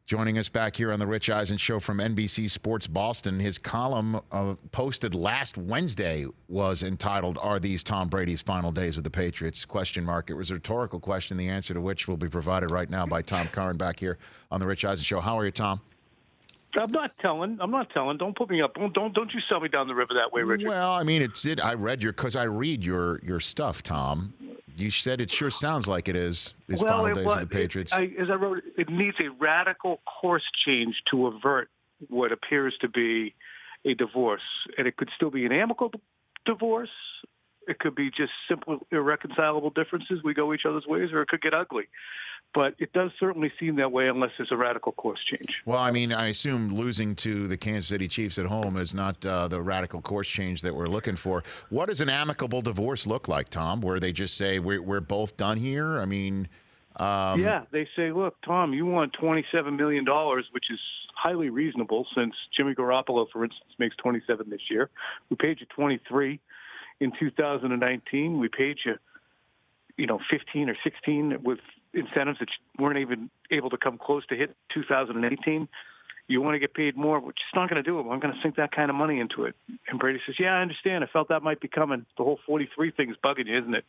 Joining us back here on the Rich Eisen Show from NBC Sports Boston. His column posted last Wednesday was entitled, "Are These Tom Brady's Final Days with the Patriots?" Question mark. It was a rhetorical question, the answer to which will be provided right now by Tom Curran back here on the Rich Eisen Show. How are you, Tom? I'm not telling. Don't put me up. Don't you sell me down the river that way, Richard. Well, I mean, I read because I read your stuff, Tom. You said it sure sounds like it is. His final days with the Patriots. As I wrote, it needs a radical course change to avert what appears to be a divorce, and it could still be an amicable divorce. It could be just simple irreconcilable differences. We go each other's ways, or it could get ugly. But it does certainly seem that way unless there's a radical course change. Well, I mean, I assume losing to the Kansas City Chiefs at home is not the radical course change that we're looking for. What does an amicable divorce look like, Tom, where they just say, we're both done here? I mean... yeah, they say, look, Tom, you want $27 million, which is highly reasonable since Jimmy Garoppolo, for instance, makes $27 this year. We paid you $23 in 2019. We paid you, 15 or 16 with incentives that weren't even able to come close to hit 2018. You want to get paid more, we're just not going to do it. I'm going to sink that kind of money into it. And Brady says, yeah, I understand. I felt that might be coming. The whole 43 thing's bugging you, isn't it?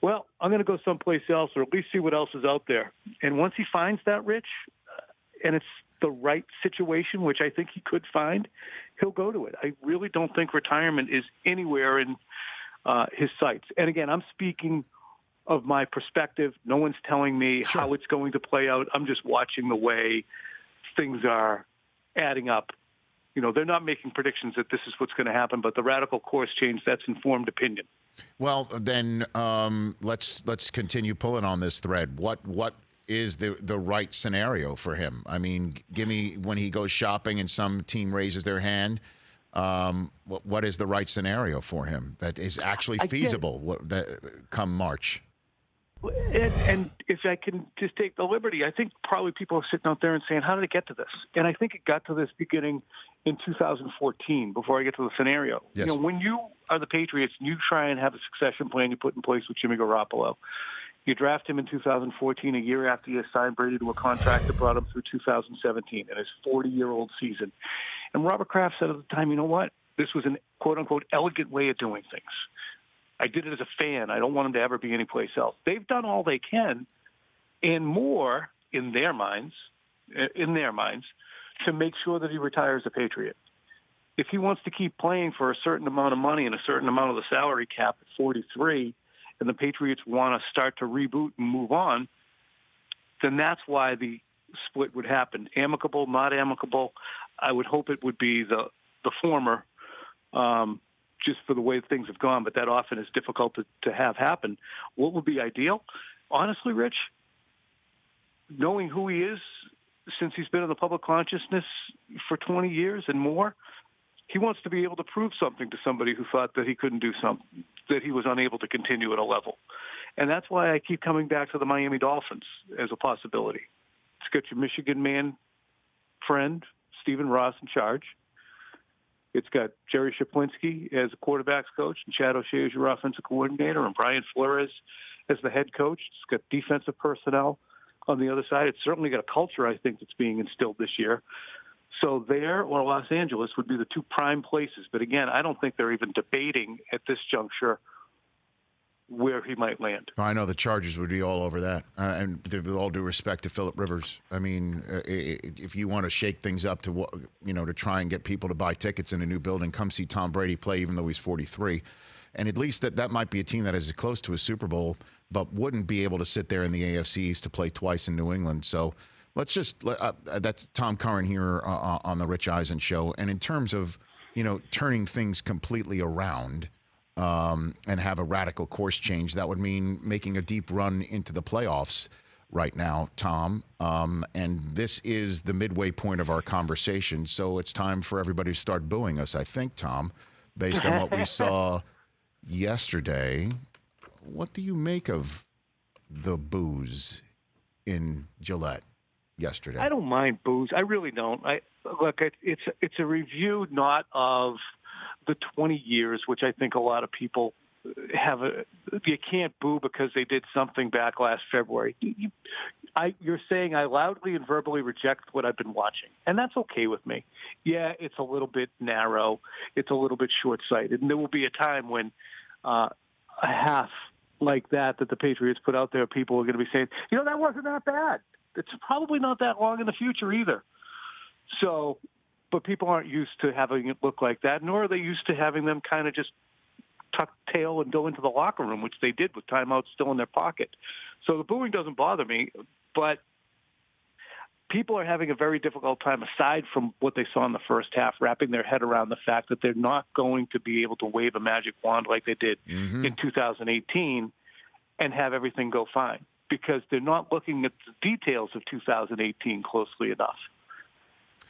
Well, I'm going to go someplace else or at least see what else is out there. And once he finds that, Rich, and it's the right situation, which I think he could find, he'll go to it. I really don't think retirement is anywhere in his sights. And again, I'm speaking of my perspective. No one's telling me how it's going to play out. I'm just watching the way things are adding up. They're not making predictions that this is what's going to happen, but the radical course change, that's informed opinion. Well, then let's continue pulling on this thread. What is the right scenario for him? I mean, give me when he goes shopping and some team raises their hand. What is the right scenario for him that is actually feasible come March? And if I can just take the liberty, I think probably people are sitting out there and saying, how did it get to this? And I think it got to this beginning in 2014, before I get to the scenario. Yes. When you are the Patriots and you try and have a succession plan you put in place with Jimmy Garoppolo, you draft him in 2014, a year after you signed Brady to a contract that brought him through 2017 and his 40-year-old season. And Robert Kraft said at the time, you know what? This was an quote-unquote elegant way of doing things. I did it as a fan. I don't want him to ever be anyplace else. They've done all they can and more in their minds, to make sure that he retires a Patriot. If he wants to keep playing for a certain amount of money and a certain amount of the salary cap at 43, and the Patriots want to start to reboot and move on, then that's why the split would happen. Amicable, not amicable. I would hope it would be the former, just for the way things have gone, but that often is difficult to have happen. What would be ideal? Honestly, Rich, knowing who he is since he's been in the public consciousness for 20 years and more, he wants to be able to prove something to somebody who thought that he couldn't do something, that he was unable to continue at a level. And that's why I keep coming back to the Miami Dolphins as a possibility. It's got your Michigan man friend, Stephen Ross, in charge. It's got Jerry Shaplinski as a quarterback's coach and Chad O'Shea as your offensive coordinator and Brian Flores as the head coach. It's got defensive personnel on the other side. It's certainly got a culture, I think, that's being instilled this year. So there or Los Angeles would be the two prime places. But again, I don't think they're even debating at this juncture where he might land. I know the Chargers would be all over that. And with all due respect to Phillip Rivers, I mean, if you want to shake things up to try and get people to buy tickets in a new building, come see Tom Brady play, even though he's 43. And at least that might be a team that is close to a Super Bowl, but wouldn't be able to sit there in the AFC East to play twice in New England. So that's Tom Curran here on the Rich Eisen Show. And in terms of, turning things completely around, and have a radical course change, that would mean making a deep run into the playoffs right now, Tom. And this is the midway point of our conversation, so it's time for everybody to start booing us, I think, Tom, based on what we saw yesterday. What do you make of the boos in Gillette yesterday? I don't mind boos. I really don't. It's a review not of the 20 years, which I think a lot of people have. You can't boo because they did something back last February. You're saying I loudly and verbally reject what I've been watching, and that's okay with me. Yeah, it's a little bit narrow. It's a little bit short-sighted, and there will be a time when a half like that the Patriots put out there, people are going to be saying, that wasn't that bad. It's probably not that long in the future either. So, but people aren't used to having it look like that, nor are they used to having them kind of just tuck tail and go into the locker room, which they did with timeouts still in their pocket. So the booing doesn't bother me, but people are having a very difficult time, aside from what they saw in the first half, wrapping their head around the fact that they're not going to be able to wave a magic wand like they did in 2018 and have everything go fine, because they're not looking at the details of 2018 closely enough.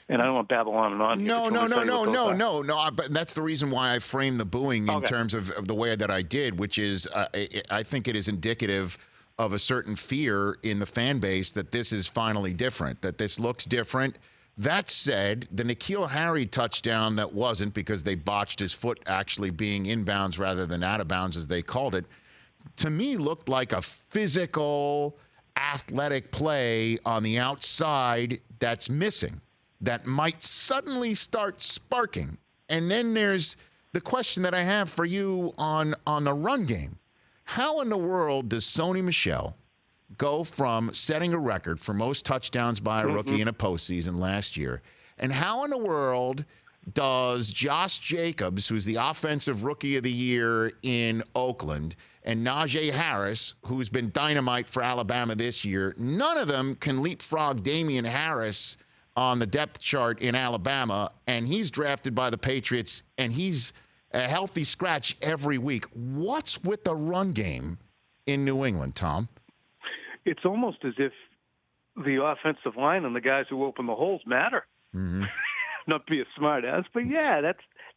And I don't want to babble on and on. No. But that's the reason why I framed the booing in terms of the way that I did, which is I think it is indicative of a certain fear in the fan base that this is finally different, that this looks different. That said, the N'Keal Harry touchdown that wasn't, because they botched his foot actually being inbounds rather than out of bounds, as they called it, to me looked like a physical, athletic play on the outside that's missing, that might suddenly start sparking. And then there's the question that I have for you on the run game. How in the world does Sony Michel go from setting a record for most touchdowns by a rookie in a postseason last year, and how in the world does Josh Jacobs, who's the offensive rookie of the year in Oakland, and Najee Harris, who's been dynamite for Alabama this year, none of them can leapfrog Damian Harris on the depth chart in Alabama, and he's drafted by the Patriots, and he's a healthy scratch every week. What's with the run game in New England, Tom? It's almost as if the offensive line and the guys who open the holes matter. Not be a smart ass, but yeah,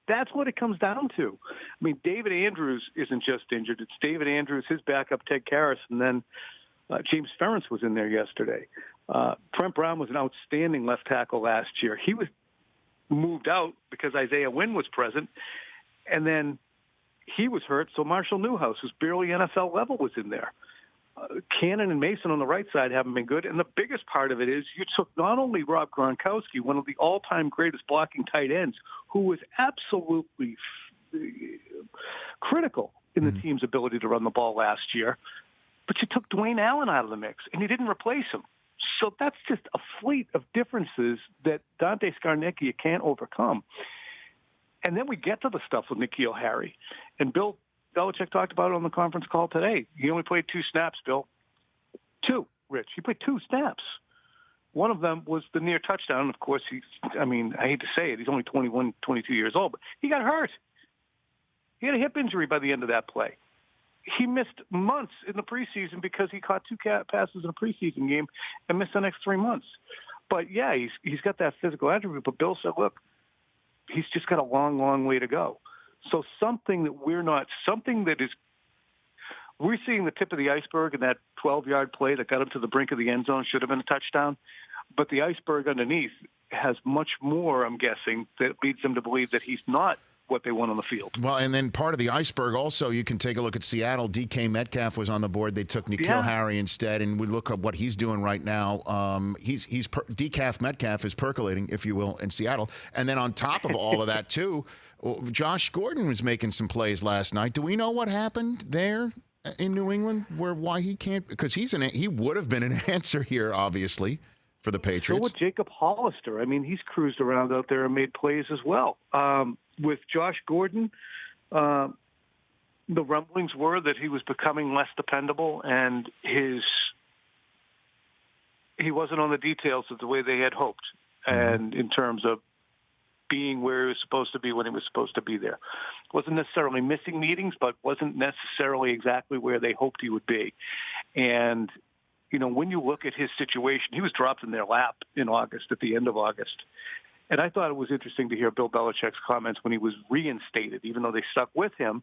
that's what it comes down to. I mean, David Andrews isn't just injured. It's David Andrews, his backup, Ted Karras, and then James Ferentz was in there yesterday. Trent Brown was an outstanding left tackle last year. He was moved out because Isaiah Wynn was present, and then he was hurt, so Marshall Newhouse, who's barely NFL level, was in there. Cannon and Mason on the right side haven't been good, and the biggest part of it is you took not only Rob Gronkowski, one of the all-time greatest blocking tight ends, who was absolutely critical in the team's ability to run the ball last year, but you took Dwayne Allen out of the mix, and you didn't replace him. So that's just a fleet of differences that Dante Scarnecchia can't overcome. And then we get to the stuff with N'Keal Harry. And Bill Belichick talked about it on the conference call today. He only played 2 snaps, Bill. 2, Rich. He played 2 snaps. One of them was the near touchdown. Of course, I hate to say it, he's only 21, 22 years old, but he got hurt. He had a hip injury by the end of that play. He missed months in the preseason because he caught 2 passes in a preseason game and missed the next 3 months. But, yeah, he's got that physical attribute. But Bill said, look, he's just got a long, long way to go. So something that we're seeing the tip of the iceberg in that 12-yard play that got him to the brink of the end zone should have been a touchdown. But the iceberg underneath has much more, I'm guessing, that leads them to believe that he's not what they want on the field. Well, and then part of the iceberg also, you can take a look at Seattle. DK Metcalf was on the board. They took N'Keal Harry instead, and we look at what he's doing right now. DK Metcalf is percolating, if you will, in Seattle. And then on top of all of that, too, Josh Gordon was making some plays last night. Do we know what happened there in New England, why he can't? Because he would have been an answer here, obviously, for the Patriots. So with Jacob Hollister, I mean, he's cruised around out there and made plays as well. With Josh Gordon, the rumblings were that he was becoming less dependable, and he wasn't on the details of the way they had hoped, and in terms of being where he was supposed to be when he was supposed to be there. Wasn't necessarily missing meetings, but wasn't necessarily exactly where they hoped he would be. And, when you look at his situation, he was dropped in their lap in August, at the end of August. And I thought it was interesting to hear Bill Belichick's comments when he was reinstated, even though they stuck with him.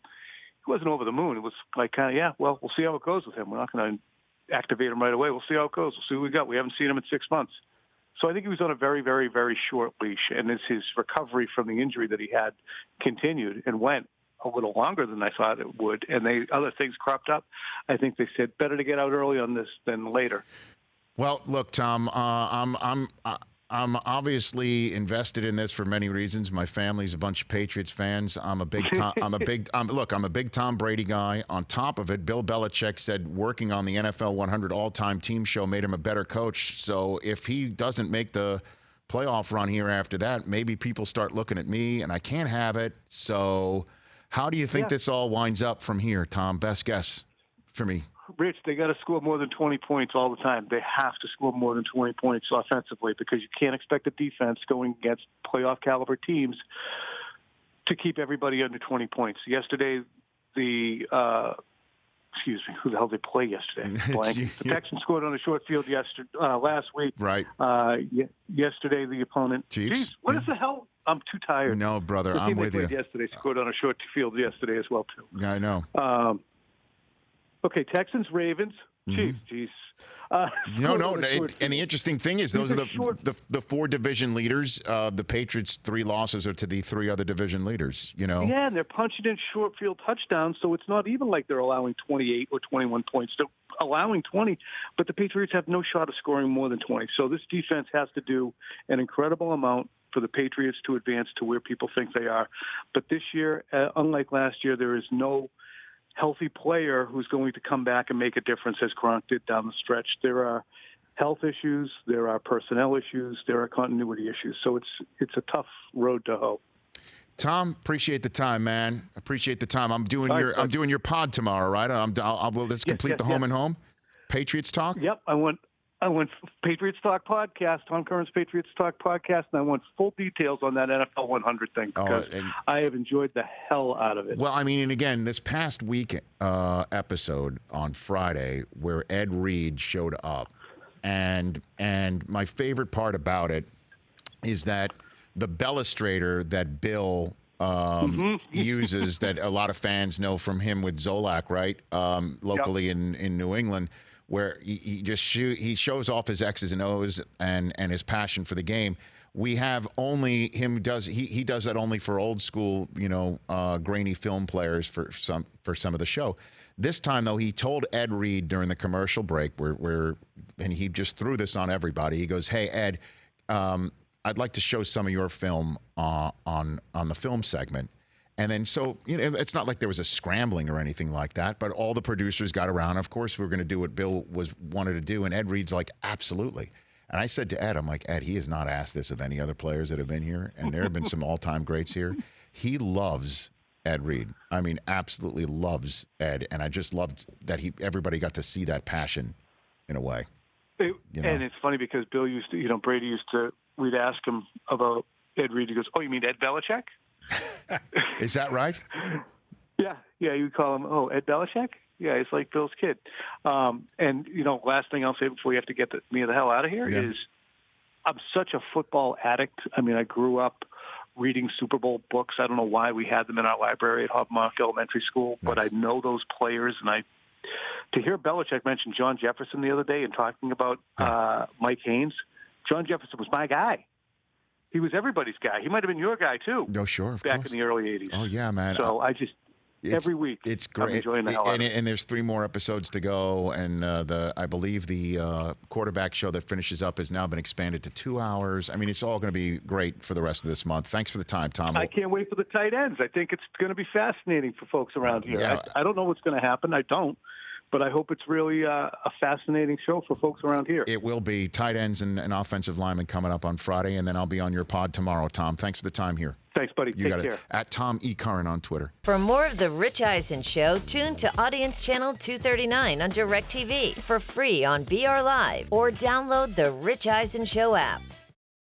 He wasn't over the moon. It was like, we'll see how it goes with him. We're not going to activate him right away. We'll see how it goes. We'll see what we got. We haven't seen him in 6 months. So I think he was on a very, very, very short leash. And as his recovery from the injury that he had continued and went a little longer than I thought it would, and other things cropped up, I think they said better to get out early on this than later. Well, look, Tom, I'm obviously invested in this for many reasons. My family's a bunch of Patriots fans. I'm a big I'm a big Tom Brady guy. On top of it, Bill Belichick said working on the NFL 100 all-time team show made him a better coach. So if he doesn't make the playoff run here after that, maybe people start looking at me, and I can't have it. So how do you think this all winds up from here, Tom? Best guess for me. Rich, they got to score more than 20 points all the time. They have to score more than 20 points offensively because you can't expect a defense going against playoff caliber teams to keep everybody under 20 points. Yesterday, who the hell did they play yesterday? Blank. The Texans scored on a short field last week. Right. Yesterday, the opponent. Chiefs? Jeez, what is the hell? I'm too tired. No, brother, I'm with you. Yesterday scored on a short field yesterday as well, too. I know. Okay, Texans, Ravens, Chiefs. Jeez. No. And the interesting thing is those are the four division leaders. The Patriots' 3 losses are to the 3 other division leaders, you know. Yeah, and they're punching in short field touchdowns, so it's not even like they're allowing 28 or 21 points. They're allowing 20, but the Patriots have no shot of scoring more than 20. So this defense has to do an incredible amount for the Patriots to advance to where people think they are. But this year, unlike last year, there is no healthy player who's going to come back and make a difference as Curran did down the stretch. There are health issues, there are personnel issues, there are continuity issues. So it's a tough road to hoe. Tom, appreciate the time, man. Appreciate the time. I'm doing your pod tomorrow, right? Let's complete the home and home. Patriots talk. Yep, I want Patriots Talk podcast, Tom Curran's Patriots Talk podcast, and I want full details on that NFL 100 thing because I have enjoyed the hell out of it. Well, I mean, and again, this past week episode on Friday where Ed Reed showed up, and my favorite part about it is that the Bellustrator that Bill uses, that a lot of fans know from him with Zolak, right, locally in New England, where he shows off his X's and O's and his passion for the game. We have only him he does that only for old school, grainy film players for some of the show. This time though, he told Ed Reed during the commercial break and he just threw this on everybody. He goes, "Hey Ed, I'd like to show some of your film on the film segment." And then, so, it's not like there was a scrambling or anything like that, but all the producers got around. Of course, we were going to do what Bill wanted to do. And Ed Reed's like, absolutely. And I said to Ed, I'm like, Ed, he has not asked this of any other players that have been here. And there have been some all-time greats here. He loves Ed Reed. I mean, absolutely loves Ed. And I just loved that everybody got to see that passion in a way. And it's funny because Bill used to, Brady we'd ask him about Ed Reed. He goes, "Oh, you mean Ed Belichick?" Is that right? Yeah, you would call him, Ed Belichick? Yeah, he's like Bill's kid. And, last thing I'll say before we have to get me the hell out of here is I'm such a football addict. I mean, I grew up reading Super Bowl books. I don't know why we had them in our library at Hobmark Elementary School, but I know those players. And to hear Belichick mention John Jefferson the other day and talking about Mike Haynes, John Jefferson was my guy. He was everybody's guy. He might have been your guy, too. No, sure, of back course. in the early 80s. Oh, yeah, man. So every week, it's great. I'm enjoying the hell out of it. And there's 3 more episodes to go. And I believe the quarterback show that finishes up has now been expanded to 2 hours. I mean, it's all going to be great for the rest of this month. Thanks for the time, Tom. I can't wait for the tight ends. I think it's going to be fascinating for folks around here. Yeah. I don't know what's going to happen. I don't. But I hope it's really a fascinating show for folks around here. It will be. Tight ends and offensive linemen coming up on Friday, and then I'll be on your pod tomorrow, Tom. Thanks for the time here. Thanks, buddy. You got Take care. it. At Tom E. Curran on Twitter. For more of The Rich Eisen Show, tune to Audience Channel 239 on DirecTV for free on BR Live or download the Rich Eisen Show app.